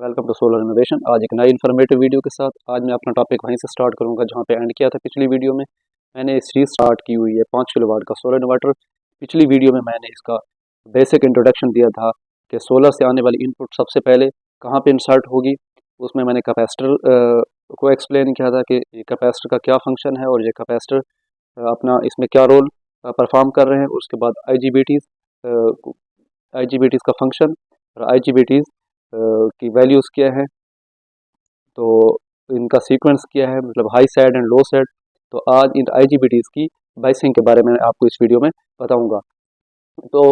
Welcome to solar innovation. आज एक नई इन्फॉर्मेटिव वीडियो के साथ आज मैं अपना टॉपिक वहीं से स्टार्ट करूंगा जहां पे एंड किया था पिछली वीडियो में। मैंने सीरीज स्टार्ट की हुई है 5 किलोवाट का सोलर इन्वर्टर। पिछली वीडियो में मैंने इसका बेसिक इंट्रोडक्शन दिया था कि सोलर से आने वाली इनपुट सबसे पहले कहाँ पे इंसर्ट होगी। उसमें मैंने कैपेसिटर को एक्सप्लेन किया था कि ये कैपेसिटर का क्या फंक्शन है और ये कैपेसिटर अपना इसमें क्या रोल परफॉर्म कर रहे हैं। उसके बाद IGBTs का फंक्शन और IGBTs की वैल्यूज़ क्या है, तो इनका सीक्वेंस क्या है, मतलब high side and low side. तो आज इन IGBTs की बाइसिंग के बारे में आपको इस वीडियो में बताऊंगा। तो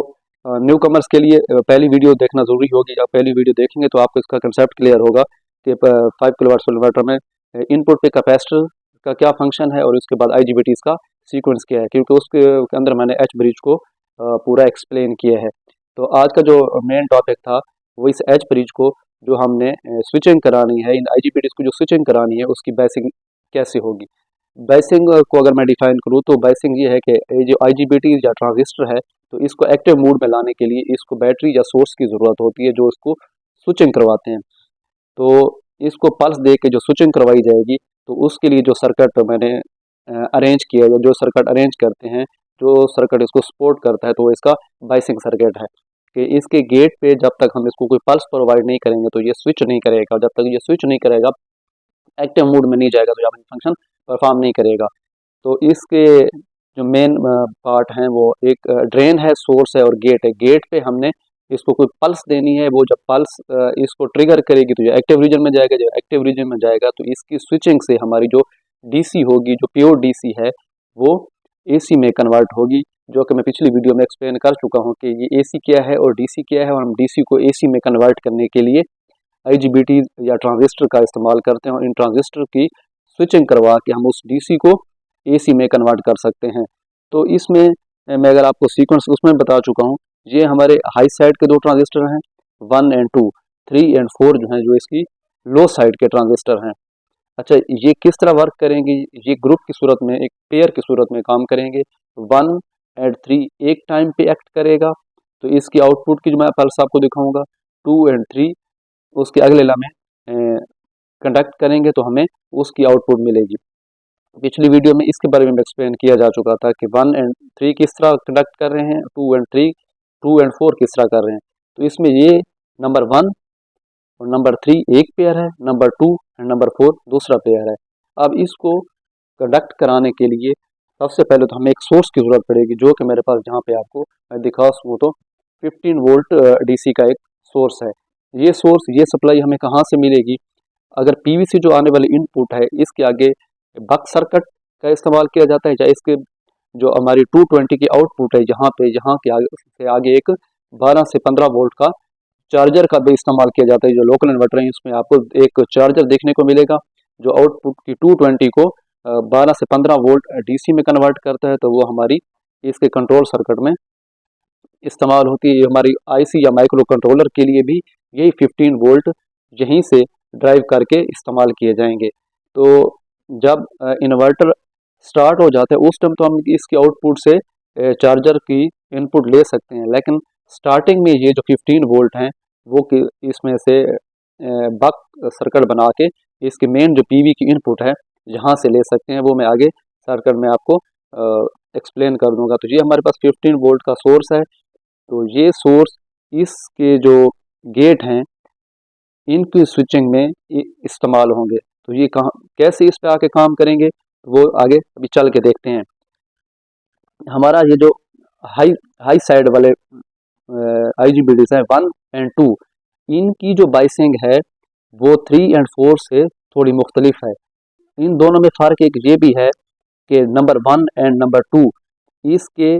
न्यू कमर्स के लिए पहली वीडियो देखना ज़रूरी होगी। आप पहली वीडियो देखेंगे तो आपको इसका कंसेप्ट क्लियर होगा कि 5 किलोवाट सोलर इन्वर्टर में इनपुट पे कैपेसिटर का क्या फंक्शन है और उसके बाद IGBTs का सीक्वेंस क्या है, क्योंकि उसके अंदर मैंने एच ब्रिज को पूरा एक्सप्लेन किया है। तो आज का जो मेन टॉपिक था वो इस एच ब्रिज को जो हमने स्विचिंग करानी है, इन IGBTs को जो स्विचिंग करानी है उसकी बेसिंग कैसे होगी। बेसिंग को अगर मैं डिफाइन करूँ तो बेसिंग ये है कि ये जो IGBTs या ट्रांजिस्टर है तो इसको एक्टिव मोड में लाने के लिए इसको बैटरी या सोर्स की ज़रूरत होती है जो इसको स्विचिंग करवाते हैं। तो इसको पल्स दे के जो स्विचिंग करवाई जाएगी तो उसके लिए जो सर्किट मैंने अरेंज किया या जो सर्किट अरेंज करते हैं, जो सर्किट इसको सपोर्ट करता है, तो इसका बाइसिंग सर्किट है कि इसके गेट पे जब तक हम इसको कोई पल्स प्रोवाइड नहीं करेंगे तो ये स्विच नहीं करेगा। जब तक ये स्विच नहीं करेगा, एक्टिव मोड में नहीं जाएगा, तो यहाँ फंक्शन परफॉर्म नहीं करेगा। तो इसके जो मेन पार्ट हैं वो एक ड्रेन है, सोर्स है और गेट है। गेट पे हमने इसको कोई पल्स देनी है, वो जब पल्स इसको ट्रिगर करेगी तो ये एक्टिव रीजन में जाएगा। जब एक्टिव रीजन में जाएगा तो इसकी स्विचिंग से हमारी जो DC होगी, जो प्योर DC है, वो AC में कन्वर्ट होगी, जो कि मैं पिछली वीडियो में एक्सप्लेन कर चुका हूँ कि ये AC क्या है और DC क्या है। और हम DC को AC में कन्वर्ट करने के लिए IGBTs या ट्रांजिस्टर का इस्तेमाल करते हैं और इन ट्रांजिस्टर की स्विचिंग करवा के हम उस DC को AC में कन्वर्ट कर सकते हैं। तो इसमें मैं अगर आपको सीक्वेंस उसमें बता चुका हूँ, ये हमारे हाई साइड के दो ट्रांजिस्टर हैं 1 और 2, 3 और 4 जो हैं जो इसकी लो साइड के ट्रांजिस्टर हैं। अच्छा, ये किस तरह वर्क करेंगे, ये ग्रुप की सूरत में, एक पेयर की सूरत में काम करेंगे। 1 और 3 एक टाइम पे एक्ट करेगा तो इसकी आउटपुट की जो मैं पल्स आपको दिखाऊंगा, 2 और 3 उसके अगले ला में कंडक्ट करेंगे तो हमें उसकी आउटपुट मिलेगी। पिछली वीडियो में इसके बारे में एक्सप्लेन किया जा चुका था कि 1 और 3 किस तरह कंडक्ट कर रहे हैं, 2 और 4 किस तरह कर रहे हैं। तो इसमें ये नंबर 1 और नंबर 3 एक पेयर है, नंबर 2 और नंबर 4 दूसरा पेयर है। अब इसको कंडक्ट कराने के लिए सबसे पहले तो हमें एक सोर्स की ज़रूरत पड़ेगी, जो कि मेरे पास जहाँ पे आपको मैं दिखा सकूँ तो 15 वोल्ट DC का एक सोर्स है। ये सोर्स, ये सप्लाई हमें कहाँ से मिलेगी? अगर PV से जो आने वाली इनपुट है इसके आगे बक सर्किट का इस्तेमाल किया जाता है, या इसके जो हमारी 220 की आउटपुट है यहाँ के आगे एक 12 से 15 वोल्ट का चार्जर का भी इस्तेमाल किया जाता है। जो लोकल इन्वर्टर है इसमें आपको एक चार्जर देखने को मिलेगा जो आउटपुट की 220 को 12 से 15 वोल्ट DC में कन्वर्ट करता है। तो वो हमारी इसके कंट्रोल सर्किट में इस्तेमाल होती है। हमारी IC या माइक्रो कंट्रोलर के लिए भी यही 15 वोल्ट यहीं से ड्राइव करके इस्तेमाल किए जाएंगे। तो जब इन्वर्टर स्टार्ट हो जाता है उस टाइम तो हम इसकी आउटपुट से चार्जर की इनपुट ले सकते हैं, लेकिन स्टार्टिंग में ये जो 15 वोल्ट हैं वो इसमें से बक सर्किट बना के इसके मेन जो PV की इनपुट है यहाँ से ले सकते हैं। वो मैं आगे सर्किट में आपको एक्सप्लेन कर दूंगा। तो ये हमारे पास 15 वोल्ट का सोर्स है। तो ये सोर्स इसके जो गेट हैं इनकी स्विचिंग में इस्तेमाल होंगे। तो ये कहाँ कैसे इस पे आके काम करेंगे वो आगे अभी चल के देखते हैं। हमारा ये जो हाई साइड वाले IGBTs हैं 1 और 2, इनकी जो बाइसिंग है वो 3 और 4 से थोड़ी मुख्तलिफ है। इन दोनों में फ़र्क एक ये भी है कि नंबर 1 और नंबर 2 इसके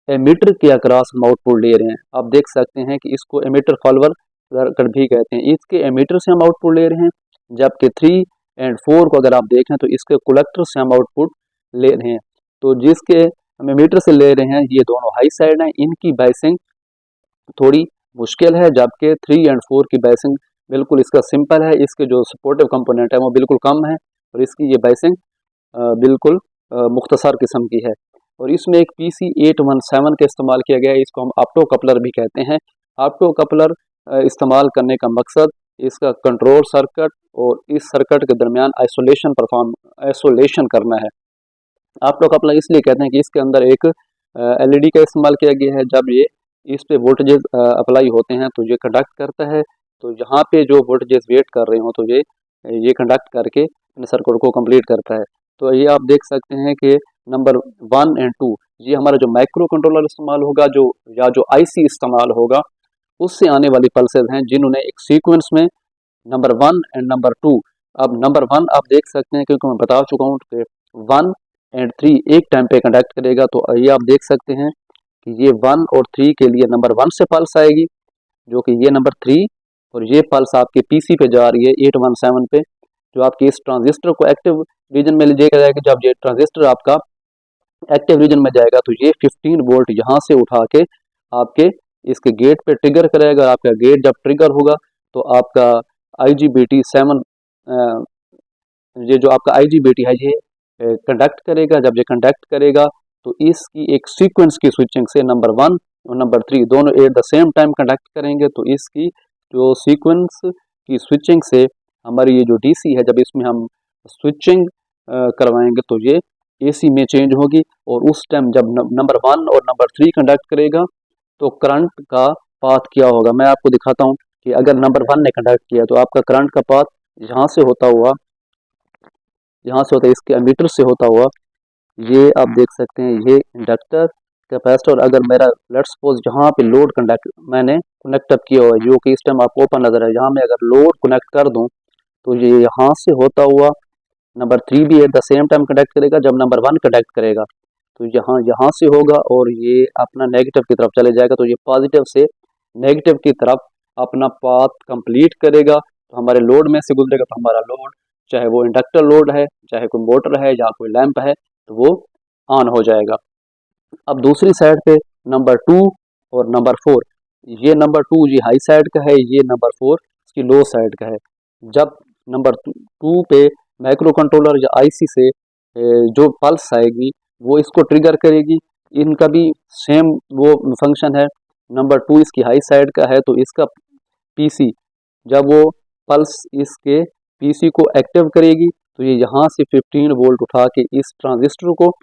एमीटर के अक्रॉस हम आउटपुट ले रहे हैं। आप देख सकते हैं कि इसको एमीटर फॉलोअर सर्किट भी कहते हैं। इसके एमीटर से हम आउटपुट ले रहे हैं, जबकि 3 और 4 को अगर आप देखें तो इसके कलेक्टर से हम आउटपुट ले रहे हैं। तो जिसके हम एमीटर से ले रहे हैं ये दोनों हाई साइड हैं, इनकी बाइसिंग थोड़ी मुश्किल है, जबकि 3 और 4 की बाइसिंग बिल्कुल इसका सिंपल है। इसके जो सपोर्टिव कंपोनेंट है वो बिल्कुल कम है और इसकी ये बाइसिंग बिल्कुल मुख्तसर किस्म की है। और इसमें एक PC817 का इस्तेमाल किया गया है, इसको हम ऑप्टो कपलर भी कहते हैं। ऑप्टो कपलर इस्तेमाल करने का मकसद इसका कंट्रोल सर्किट और इस सर्किट के दरमियान आइसोलेशन करना है। आप लोग अप्लाई इसलिए कहते हैं कि इसके अंदर एक एलईडी का इस्तेमाल किया गया है। जब ये इस पे वोल्टेजेस अप्लाई होते हैं तो ये कंडक्ट करता है, तो यहाँ पे जो वोल्टेजेस वेट कर रहे हो तो ये कंडक्ट करके अपने सर्किट को कंप्लीट करता है। तो ये आप देख सकते हैं कि नंबर 1 और 2 ये हमारा जो माइक्रो कंट्रोलर इस्तेमाल होगा जो आईसी इस्तेमाल होगा उससे आने वाली पल्सेस हैं, जिन्होंने एक सीक्वेंस में नंबर 1 और नंबर 2। अब नंबर 1 आप देख सकते हैं क्योंकि मैं बता चुका हूँ कि 1 और 3 एक टाइम पे कंडक्ट करेगा। तो ये आप देख सकते हैं कि ये 1 और 3 के लिए नंबर 1 से पल्स आएगी, जो कि ये नंबर 3, और ये पल्स आपके पीसी पे जा रही है 817 पे, जो आपके इस ट्रांजिस्टर को एक्टिव रीजन में ले जाएगा। जब ये ट्रांजिस्टर आपका एक्टिव रीजन में जाएगा तो ये 15 वोल्ट यहाँ से उठा के आपके इसके गेट पे ट्रिगर करेगा। आपका गेट जब ट्रिगर होगा तो आपका IGBT 7 ये जो आपका IGBT है ये कंडक्ट करेगा। जब ये कंडक्ट करेगा तो इसकी एक सीक्वेंस की स्विचिंग से नंबर 1 और नंबर 3 दोनों at the same time conduct करेंगे। तो इसकी जो सीक्वेंस की स्विचिंग से हमारी ये जो DC है, जब इसमें हम स्विचिंग करवाएंगे तो ये AC में चेंज होगी, और उस टाइम जब नंबर 1 और नंबर 3 कंडक्ट करेगा तो करंट का पाथ क्या होगा। मैं आपको दिखाता हूँ कि अगर नंबर 1 ने कंडक्ट किया तो आपका करंट का पाथ यहाँ से होता इसके एमीटर से होता हुआ, ये आप देख सकते हैं ये इंडक्टर कैपेसिटर। अगर मेरा लेट्स सपोज यहाँ पे लोड मैंने कनेक्ट किया हुआ है, जो कि इस टाइम आपको ओपन नजर है, यहाँ में अगर लोड कनेक्ट कर दूँ तो ये यहाँ से होता हुआ नंबर 3 भी at the same time conduct करेगा। जब नंबर 1 कंडक्ट करेगा तो यहाँ से होगा और ये अपना नेगेटिव की तरफ चले जाएगा। तो ये पॉजिटिव से नेगेटिव की तरफ अपना पाथ कंप्लीट करेगा, तो हमारे लोड में से गुजरेगा। तो हमारा लोड, चाहे वो इंडक्टर लोड है, चाहे कोई मोटर है या कोई लैंप है, तो वो ऑन हो जाएगा। अब दूसरी साइड पे नंबर 2 और नंबर 4, ये नंबर 2 ये हाई साइड का है, ये नंबर 4 इसकी लो साइड का है। जब नंबर 2 पे माइक्रो कंट्रोलर या IC से जो पल्स आएगी वो इसको ट्रिगर करेगी। इनका भी सेम वो फंक्शन है। नंबर 2 इसकी हाई साइड का है, तो इसका PC जब वो पल्स इसके PC को एक्टिव करेगी तो ये यहाँ से 15 वोल्ट उठा के इस ट्रांजिस्टर को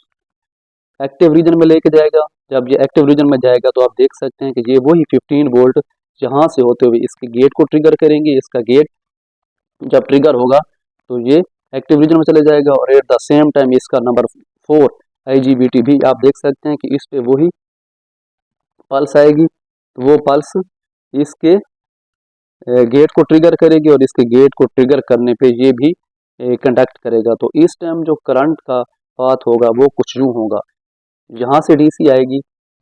एक्टिव रीजन में लेके जाएगा। जब ये एक्टिव रीजन में जाएगा तो आप देख सकते हैं कि ये वही 15 वोल्ट यहाँ से होते हुए इसके गेट को ट्रिगर करेंगे। इसका गेट जब ट्रिगर होगा तो ये एक्टिव रीजन में चले जाएगा, और एट द सेम टाइम इसका नंबर 4 IGBT भी आप देख सकते हैं कि इस पे वही पल्स आएगी। तो वो पल्स इसके गेट को ट्रिगर करेगी, और इसके गेट को ट्रिगर करने पे ये भी कंडक्ट करेगा। तो इस टाइम जो करंट का पाथ होगा वो कुछ यूँ होगा, यहाँ से DC आएगी,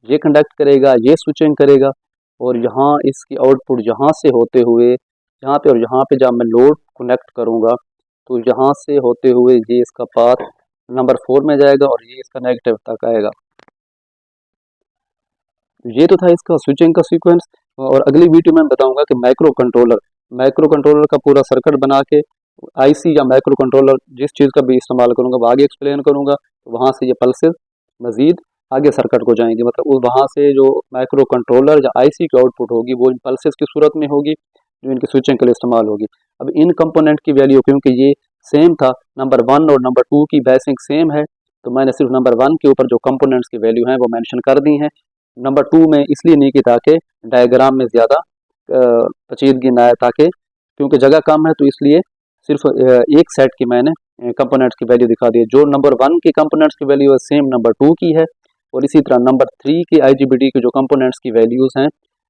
ये कंडक्ट करेगा, ये स्विचिंग करेगा, और यहाँ इसकी आउटपुट यहाँ से होते हुए यहाँ पे, और यहाँ पे जब मैं लोड कनेक्ट करूँगा तो यहाँ से होते हुए ये इसका पाथ नंबर 4 में जाएगा और ये इसका नेगेटिव तक आएगा। ये तो था इसका स्विचिंग का सीक्वेंस, और अगली वीडियो में बताऊंगा कि माइक्रो कंट्रोलर का पूरा सर्किट बना के IC या माइक्रो कंट्रोलर जिस चीज़ का भी इस्तेमाल करूंगा वो आगे एक्सप्लेन करूंगा। तो वहाँ से ये पल्सेस मज़ीद आगे सर्किट को जाएंगे, मतलब वहाँ से जो माइक्रो कंट्रोलर या IC की आउटपुट होगी वो इन पल्सेस की सूरत में होगी जो इनकी स्विचिंग के लिए इस्तेमाल होगी। अब इन कंपोनेंट की वैल्यू क्योंकि ये सेम था, नंबर 1 और नंबर 2 की बेसिक सेम है, तो मैंने सिर्फ नंबर 1 के ऊपर जो कंपोनेंट्स की वैल्यू हैं वो मेंशन कर दी हैं। नंबर 2 में इसलिए नहीं की ताकि डायग्राम में ज़्यादा पेचीदगी ना आए, ताकि क्योंकि जगह कम है तो इसलिए सिर्फ एक सेट की मैंने कंपोनेंट्स की वैल्यू दिखा दी है। जो नंबर 1 की कंपोनेंट्स की वैल्यू है सेम नंबर 2 की है, और इसी तरह नंबर 3 की IGBT के जो कंपोनेंट्स की वैल्यूज़ हैं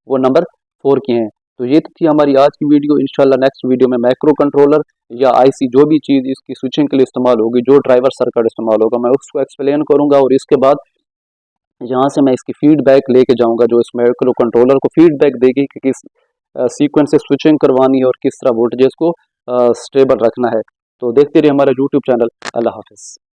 वो नंबर 4 की हैं। तो ये तो थी हमारी आज की वीडियो। इंशाल्लाह नेक्स्ट वीडियो में माइक्रो कंट्रोलर या IC जो भी चीज़ इसकी स्विचिंग के लिए इस्तेमाल होगी, जो ड्राइवर सर्किट इस्तेमाल होगा, मैं उसको एक्सप्लेन करूँगा, और इसके बाद यहाँ से मैं इसकी फीडबैक लेके जाऊँगा जो इस माइक्रो कंट्रोलर को फीडबैक देगी कि किस सीक्वेंस से स्विचिंग करवानी है और किस तरह वोल्टेजेस को स्टेबल रखना है। तो देखते रहिए हमारा YouTube चैनल। अल्लाह हाफिज़।